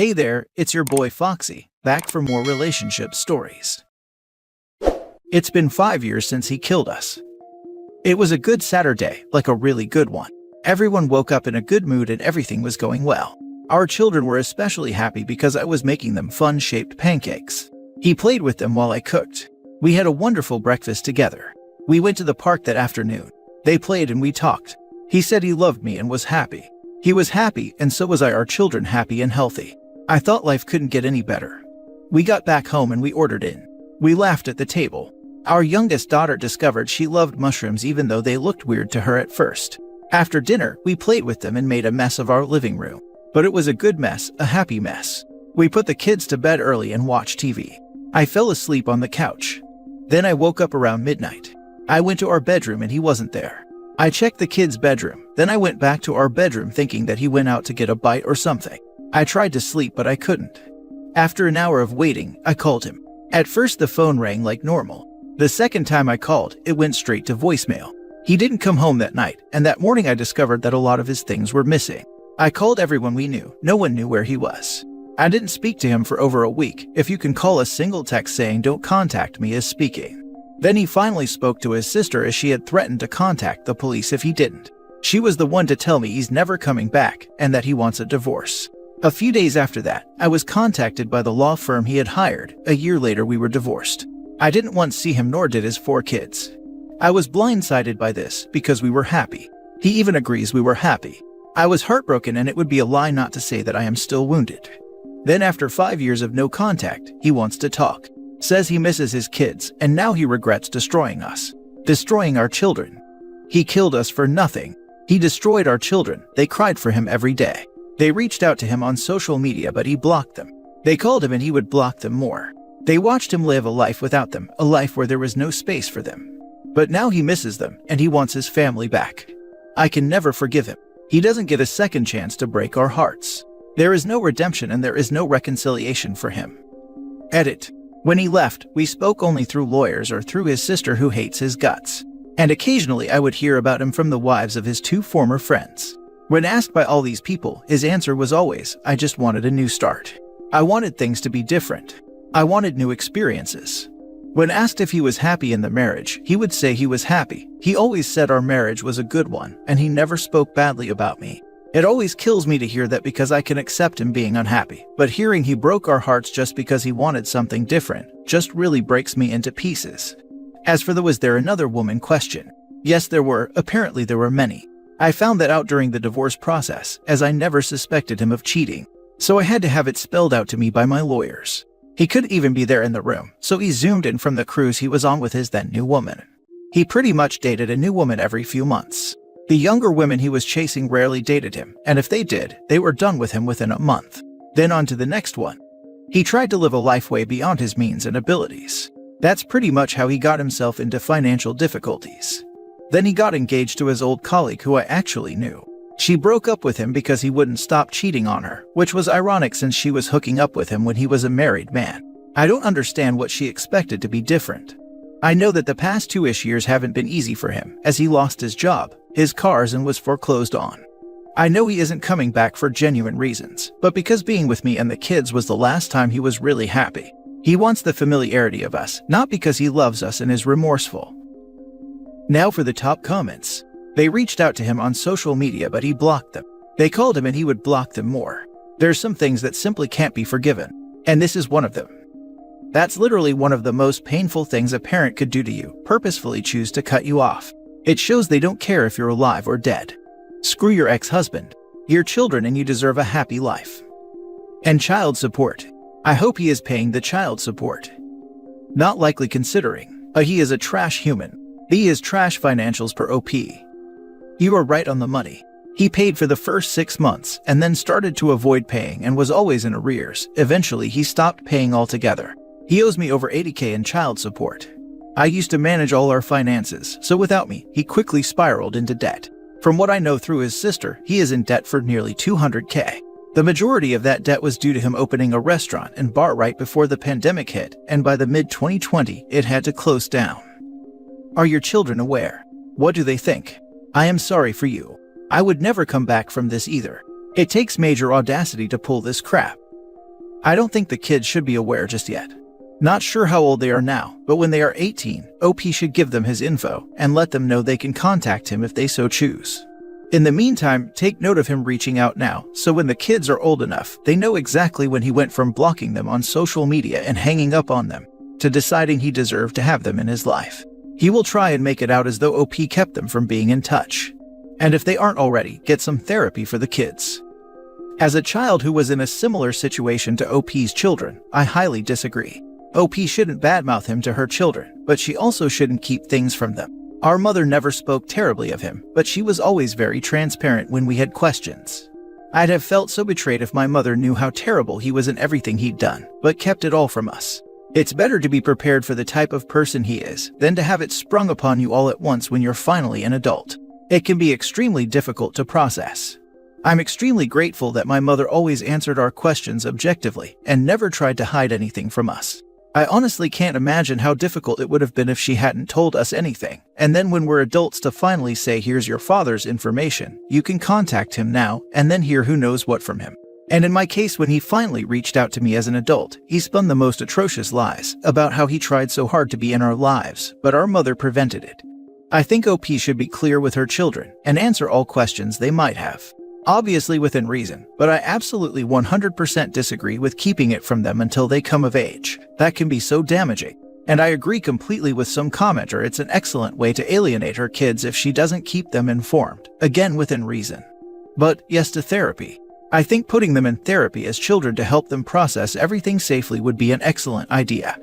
Hey there, it's your boy Foxy, back for more relationship stories. It's been 5 years since he killed us. It was a good Saturday, like a really good one. Everyone woke up in a good mood and everything was going well. Our children were especially happy because I was making them fun-shaped pancakes. He played with them while I cooked. We had a wonderful breakfast together. We went to the park that afternoon. They played and we talked. He said he loved me and was happy. He was happy, and so was I, our children happy and healthy. I thought life couldn't get any better. We got back home and we ordered in. We laughed at the table. Our youngest daughter discovered she loved mushrooms even though they looked weird to her at first. After dinner, we played with them and made a mess of our living room. But it was a good mess, a happy mess. We put the kids to bed early and watched TV. I fell asleep on the couch. Then I woke up around midnight. I went to our bedroom and he wasn't there. I checked the kids' bedroom, then I went back to our bedroom thinking that he went out to get a bite or something. I tried to sleep but I couldn't. After an hour of waiting, I called him. At first the phone rang like normal. The second time I called, it went straight to voicemail. He didn't come home that night, and that morning I discovered that a lot of his things were missing. I called everyone we knew. No one knew where he was. I didn't speak to him for over a week, if you can call a single text saying don't contact me as speaking. Then he finally spoke to his sister as she had threatened to contact the police if he didn't. She was the one to tell me he's never coming back and that he wants a divorce. A few days after that, I was contacted by the law firm he had hired. A year later we were divorced. I didn't once see him, nor did his 4 kids. I was blindsided by this because we were happy. He even agrees we were happy. I was heartbroken, and it would be a lie not to say that I am still wounded. Then after 5 years of no contact, he wants to talk. Says he misses his kids, and now he regrets destroying us. Destroying our children. He killed us for nothing. He destroyed our children. They cried for him every day. They reached out to him on social media but he blocked them. They called him and he would block them more. They watched him live a life without them, a life where there was no space for them. But now he misses them and he wants his family back. I can never forgive him. He doesn't get a second chance to break our hearts. There is no redemption and there is no reconciliation for him. Edit. When he left, we spoke only through lawyers or through his sister who hates his guts. And occasionally I would hear about him from the wives of his 2 former friends. When asked by all these people, his answer was always, I just wanted a new start. I wanted things to be different. I wanted new experiences. When asked if he was happy in the marriage, he would say he was happy. He always said our marriage was a good one, and he never spoke badly about me. It always kills me to hear that because I can accept him being unhappy, but hearing he broke our hearts just because he wanted something different just really breaks me into pieces. As for the was there another woman question, yes there were, apparently there were many. I found that out during the divorce process, as I never suspected him of cheating. So I had to have it spelled out to me by my lawyers. He couldn't even be there in the room, so he zoomed in from the cruise he was on with his then new woman. He pretty much dated a new woman every few months. The younger women he was chasing rarely dated him, and if they did, they were done with him within a month. Then on to the next one. He tried to live a life way beyond his means and abilities. That's pretty much how he got himself into financial difficulties. Then he got engaged to his old colleague who I actually knew. She broke up with him because he wouldn't stop cheating on her, which was ironic since she was hooking up with him when he was a married man. I don't understand what she expected to be different. I know that the past 2-ish years haven't been easy for him, as he lost his job, his cars, and was foreclosed on. I know he isn't coming back for genuine reasons, but because being with me and the kids was the last time he was really happy. He wants the familiarity of us, not because he loves us and is remorseful. Now for the top comments. They reached out to him on social media but he blocked them. They called him and he would block them more. There's some things that simply can't be forgiven, and this is one of them. That's literally one of the most painful things a parent could do to you, purposefully choose to cut you off. It shows they don't care if you're alive or dead. Screw your ex-husband, your children, and you deserve a happy life. And child support. I hope he is paying the child support. Not likely considering. He is a trash human. He is trash financials per OP. You are right on the money. He paid for the first 6 months and then started to avoid paying and was always in arrears. Eventually he stopped paying altogether. He owes me over $80K in child support. I used to manage all our finances, so without me, he quickly spiraled into debt. From what I know through his sister, he is in debt for nearly $200K. The majority of that debt was due to him opening a restaurant and bar right before the pandemic hit, and by the mid-2020, it had to close down. Are your children aware? What do they think? I am sorry for you. I would never come back from this either. It takes major audacity to pull this crap. I don't think the kids should be aware just yet. Not sure how old they are now, but when they are 18, OP should give them his info and let them know they can contact him if they so choose. In the meantime, take note of him reaching out now, so when the kids are old enough, they know exactly when he went from blocking them on social media and hanging up on them, to deciding he deserved to have them in his life. He will try and make it out as though OP kept them from being in touch. And if they aren't already, get some therapy for the kids. As a child who was in a similar situation to OP's children, I highly disagree. OP shouldn't badmouth him to her children, but she also shouldn't keep things from them. Our mother never spoke terribly of him, but she was always very transparent when we had questions. I'd have felt so betrayed if my mother knew how terrible he was in everything he'd done, but kept it all from us. It's better to be prepared for the type of person he is than to have it sprung upon you all at once when you're finally an adult. It can be extremely difficult to process. I'm extremely grateful that my mother always answered our questions objectively and never tried to hide anything from us. I honestly can't imagine how difficult it would have been if she hadn't told us anything, and then when we're adults to finally say, here's your father's information, you can contact him now, and then hear who knows what from him. And in my case, when he finally reached out to me as an adult, he spun the most atrocious lies about how he tried so hard to be in our lives, but our mother prevented it. I think OP should be clear with her children and answer all questions they might have. Obviously within reason, but I absolutely 100% disagree with keeping it from them until they come of age. That can be so damaging. And I agree completely with some commenter, it's an excellent way to alienate her kids if she doesn't keep them informed, again within reason. But yes to therapy. I think putting them in therapy as children to help them process everything safely would be an excellent idea.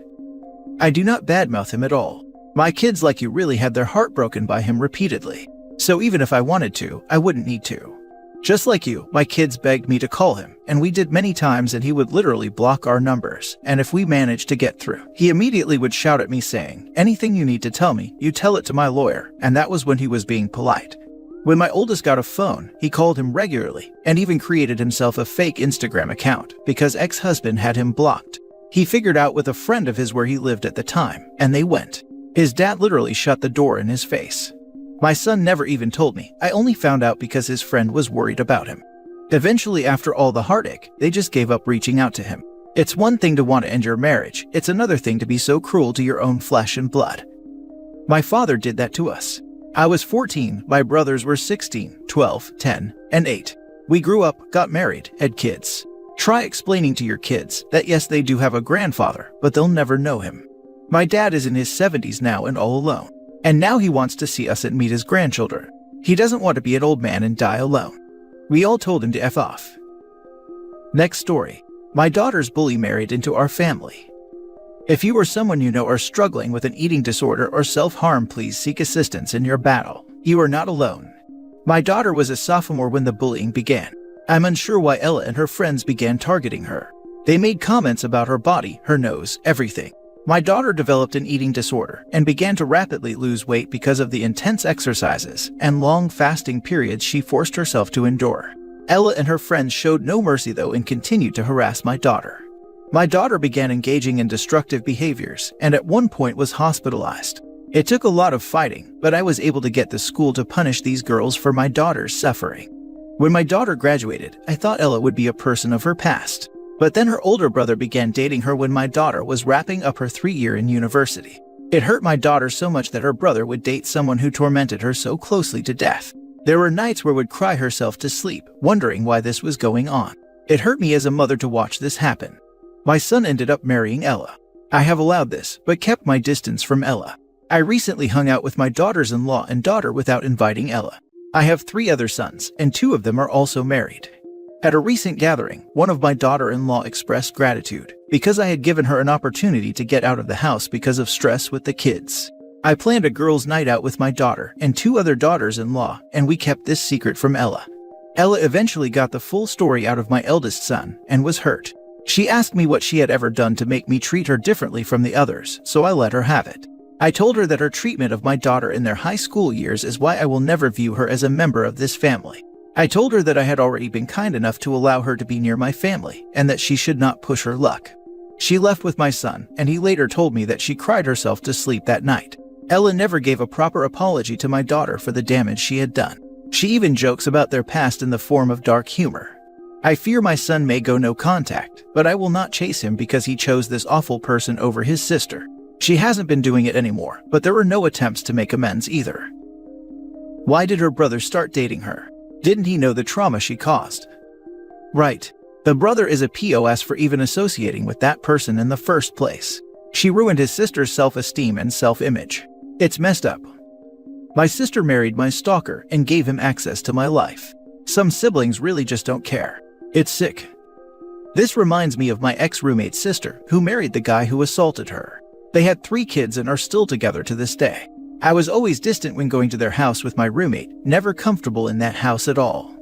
I do not badmouth him at all. My kids like you really had their heart broken by him repeatedly. So even if I wanted to, I wouldn't need to. Just like you, my kids begged me to call him, and we did many times, and he would literally block our numbers, and if we managed to get through, he immediately would shout at me saying, anything you need to tell me, you tell it to my lawyer, and that was when he was being polite. When my oldest got a phone, he called him regularly, and even created himself a fake Instagram account, because ex-husband had him blocked. He figured out with a friend of his where he lived at the time, and they went. His dad literally shut the door in his face. My son never even told me. I only found out because his friend was worried about him. Eventually, after all the heartache, they just gave up reaching out to him. It's one thing to want to end your marriage. It's another thing to be so cruel to your own flesh and blood. My father did that to us. I was 14, my brothers were 16, 12, 10, and 8. We grew up, got married, had kids. Try explaining to your kids that yes, they do have a grandfather, but they'll never know him. My dad is in his 70s now and all alone. And now he wants to see us and meet his grandchildren. He doesn't want to be an old man and die alone. We all told him to F off. Next story. My daughter's bully married into our family. If you or someone you know are struggling with an eating disorder or self-harm, please seek assistance in your battle. You are not alone. My daughter was a sophomore when the bullying began. I'm unsure why Ella and her friends began targeting her. They made comments about her body, her nose, everything. My daughter developed an eating disorder and began to rapidly lose weight because of the intense exercises and long fasting periods she forced herself to endure. Ella and her friends showed no mercy though and continued to harass my daughter. My daughter began engaging in destructive behaviors and at one point was hospitalized. It took a lot of fighting, but I was able to get the school to punish these girls for my daughter's suffering. When my daughter graduated, I thought Ella would be a person of her past. But then her older brother began dating her when my daughter was wrapping up her 3-year in university. It hurt my daughter so much that her brother would date someone who tormented her so closely to death. There were nights where would cry herself to sleep, wondering why this was going on. It hurt me as a mother to watch this happen. My son ended up marrying Ella. I have allowed this, but kept my distance from Ella. I recently hung out with my daughters-in-law and daughter without inviting Ella. I have 3 other sons, and 2 of them are also married. At a recent gathering, one of my daughter-in-law expressed gratitude because I had given her an opportunity to get out of the house because of stress with the kids. I planned a girls' night out with my daughter and 2 other daughters-in-law, and we kept this secret from Ella. Ella eventually got the full story out of my eldest son and was hurt. She asked me what she had ever done to make me treat her differently from the others, so I let her have it. I told her that her treatment of my daughter in their high school years is why I will never view her as a member of this family. I told her that I had already been kind enough to allow her to be near my family and that she should not push her luck. She left with my son, and he later told me that she cried herself to sleep that night. Ella never gave a proper apology to my daughter for the damage she had done. She even jokes about their past in the form of dark humor. I fear my son may go no contact, but I will not chase him because he chose this awful person over his sister. She hasn't been doing it anymore, but there were no attempts to make amends either. Why did her brother start dating her? Didn't he know the trauma she caused? Right. The brother is a POS for even associating with that person in the first place. She ruined his sister's self-esteem and self-image. It's messed up. My sister married my stalker and gave him access to my life. Some siblings really just don't care. It's sick. This reminds me of my ex-roommate's sister, who married the guy who assaulted her. They had 3 kids and are still together to this day. I was always distant when going to their house with my roommate, never comfortable in that house at all.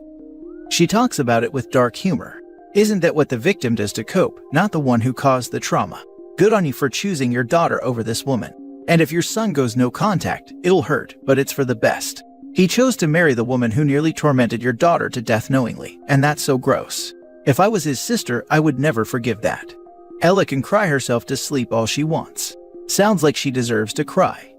She talks about it with dark humor. Isn't that what the victim does to cope, not the one who caused the trauma? Good on you for choosing your daughter over this woman. And if your son goes no contact, it'll hurt, but it's for the best. He chose to marry the woman who nearly tormented your daughter to death knowingly, and that's so gross. If I was his sister, I would never forgive that. Ella can cry herself to sleep all she wants. Sounds like she deserves to cry.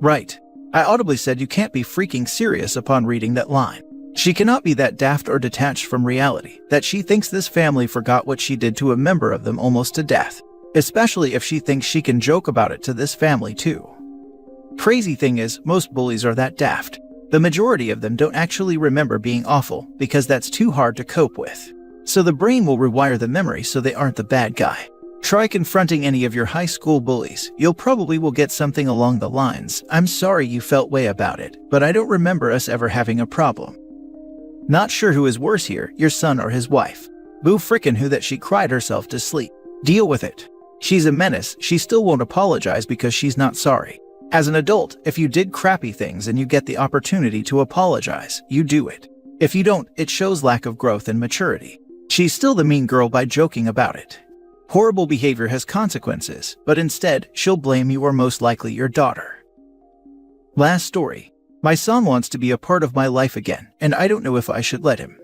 Right. I audibly said you can't be freaking serious upon reading that line. She cannot be that daft or detached from reality that she thinks this family forgot what she did to a member of them almost to death. Especially if she thinks she can joke about it to this family too. Crazy thing is, most bullies are that daft. The majority of them don't actually remember being awful because that's too hard to cope with. So the brain will rewire the memory so they aren't the bad guy. Try confronting any of your high school bullies. You'll probably will get something along the lines, "I'm sorry you felt way about it, but I don't remember us ever having a problem." Not sure who is worse here, your son or his wife. Boo frickin' who that she cried herself to sleep. Deal with it. She's a menace. She still won't apologize because she's not sorry. As an adult, if you did crappy things and you get the opportunity to apologize, you do it. If you don't, it shows lack of growth and maturity. She's still the mean girl by joking about it. Horrible behavior has consequences, but instead, she'll blame you or most likely your daughter. Last story. My son wants to be a part of my life again, and I don't know if I should let him.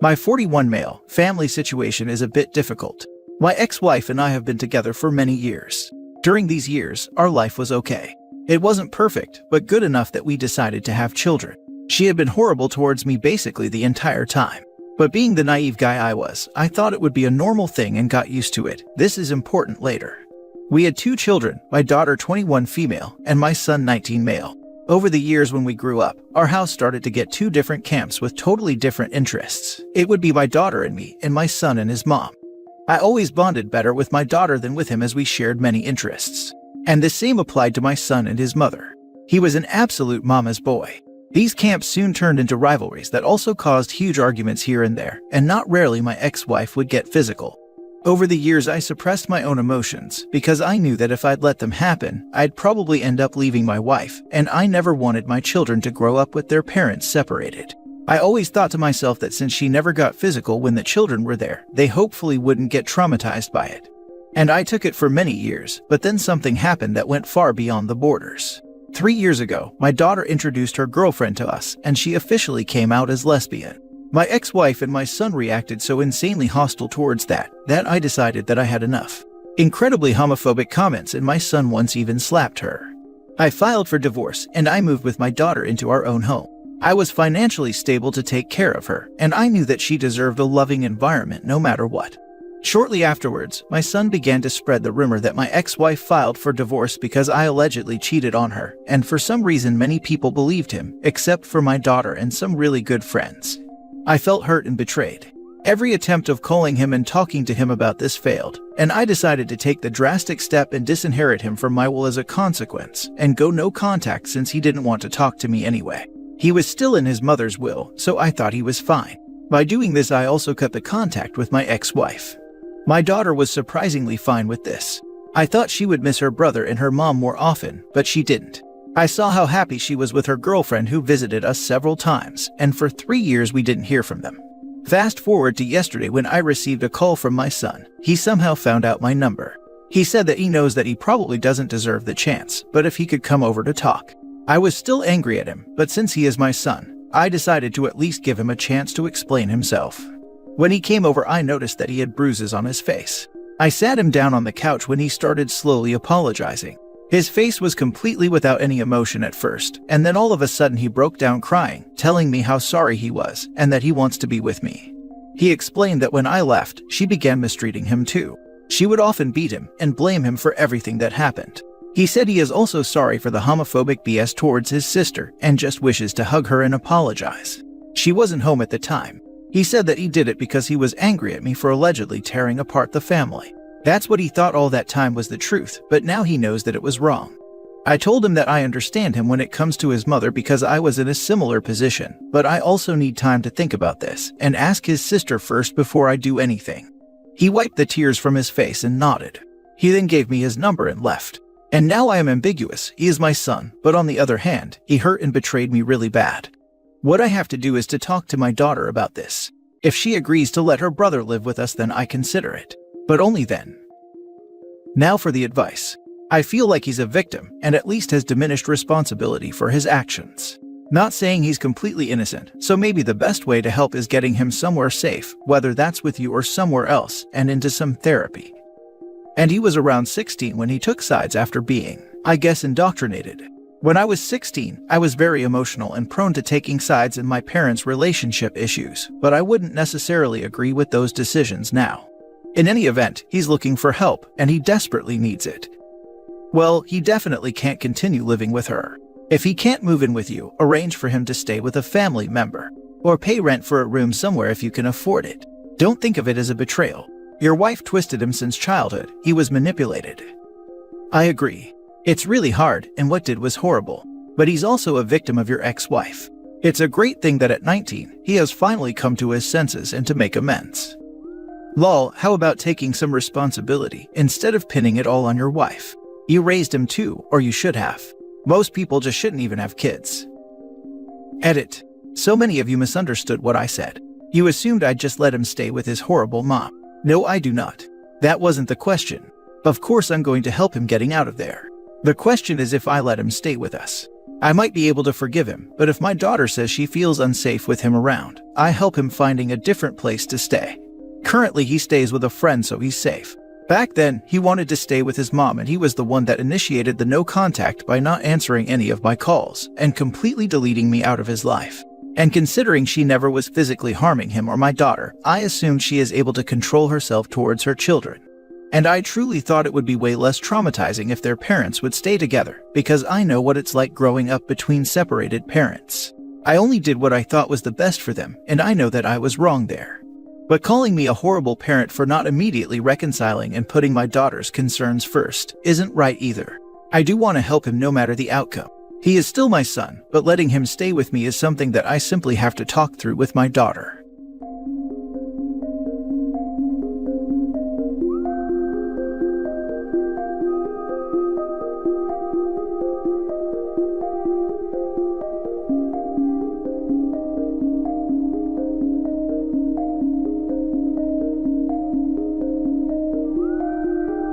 My 41 male family situation is a bit difficult. My ex-wife and I have been together for many years. During these years, our life was okay. It wasn't perfect, but good enough that we decided to have children. She had been horrible towards me basically the entire time. But being the naive guy I was, I thought it would be a normal thing and got used to it. This is important later. We had 2 children, my daughter 21 female and my son 19 male. Over the years when we grew up, our house started to get 2 different camps with totally different interests. It would be my daughter and me, and my son and his mom. I always bonded better with my daughter than with him as we shared many interests. And the same applied to my son and his mother. He was an absolute mama's boy. These camps soon turned into rivalries that also caused huge arguments here and there, and not rarely my ex-wife would get physical. Over the years I suppressed my own emotions because I knew that if I'd let them happen, I'd probably end up leaving my wife, and I never wanted my children to grow up with their parents separated. I always thought to myself that since she never got physical when the children were there, they hopefully wouldn't get traumatized by it. And I took it for many years, but then something happened that went far beyond the borders. 3 years ago, my daughter introduced her girlfriend to us, and she officially came out as lesbian. My ex-wife and my son reacted so insanely hostile towards that I decided that I had enough. Incredibly homophobic comments, and my son once even slapped her. I filed for divorce, and I moved with my daughter into our own home. I was financially stable to take care of her, and I knew that she deserved a loving environment no matter what. Shortly afterwards, my son began to spread the rumor that my ex-wife filed for divorce because I allegedly cheated on her, and for some reason many people believed him, except for my daughter and some really good friends. I felt hurt and betrayed. Every attempt of calling him and talking to him about this failed, and I decided to take the drastic step and disinherit him from my will as a consequence, and go no contact since he didn't want to talk to me anyway. He was still in his mother's will, so I thought he was fine. By doing this, I also cut the contact with my ex-wife. My daughter was surprisingly fine with this. I thought she would miss her brother and her mom more often, but she didn't. I saw how happy she was with her girlfriend who visited us several times, and for 3 years we didn't hear from them. Fast forward to yesterday when I received a call from my son. He somehow found out my number. He said that he knows that he probably doesn't deserve the chance, but if he could come over to talk. I was still angry at him, but since he is my son, I decided to at least give him a chance to explain himself. When he came over, I noticed that he had bruises on his face. I sat him down on the couch when he started slowly apologizing. His face was completely without any emotion at first, and then all of a sudden he broke down crying, telling me how sorry he was and that he wants to be with me. He explained that when I left, she began mistreating him too. She would often beat him and blame him for everything that happened. He said he is also sorry for the homophobic BS towards his sister and just wishes to hug her and apologize. She wasn't home at the time. He said that he did it because he was angry at me for allegedly tearing apart the family. That's what he thought all that time was the truth, but now he knows that it was wrong. I told him that I understand him when it comes to his mother because I was in a similar position, but I also need time to think about this and ask his sister first before I do anything. He wiped the tears from his face and nodded. He then gave me his number and left. And now I am ambiguous. He is my son, but on the other hand, he hurt and betrayed me really bad. What I have to do is to talk to my daughter about this. If she agrees to let her brother live with us, then I consider it. But only then. Now for the advice. I feel like he's a victim and at least has diminished responsibility for his actions. Not saying he's completely innocent, so maybe the best way to help is getting him somewhere safe, whether that's with you or somewhere else, and into some therapy. And he was around 16 when he took sides after being, I guess, indoctrinated. When I was 16, I was very emotional and prone to taking sides in my parents' relationship issues, but I wouldn't necessarily agree with those decisions now. In any event, he's looking for help, and he desperately needs it. Well, he definitely can't continue living with her. If he can't move in with you, arrange for him to stay with a family member, or pay rent for a room somewhere if you can afford it. Don't think of it as a betrayal. Your wife twisted him since childhood. He was manipulated. I agree. It's really hard, and what did was horrible. But he's also a victim of your ex-wife. It's a great thing that at 19, he has finally come to his senses and to make amends. Lol, how about taking some responsibility instead of pinning it all on your wife? You raised him too, or you should have. Most people just shouldn't even have kids. Edit. So many of you misunderstood what I said. You assumed I'd just let him stay with his horrible mom. No, I do not. That wasn't the question. Of course I'm going to help him getting out of there. The question is if I let him stay with us. I might be able to forgive him, but if my daughter says she feels unsafe with him around, I help him finding a different place to stay. Currently he stays with a friend, so he's safe. Back then, he wanted to stay with his mom, and he was the one that initiated the no contact by not answering any of my calls and completely deleting me out of his life. And considering she never was physically harming him or my daughter, I assumed she is able to control herself towards her children. And I truly thought it would be way less traumatizing if their parents would stay together, because I know what it's like growing up between separated parents. I only did what I thought was the best for them, and I know that I was wrong there. But calling me a horrible parent for not immediately reconciling and putting my daughter's concerns first isn't right either. I do want to help him no matter the outcome. He is still my son, but letting him stay with me is something that I simply have to talk through with my daughter.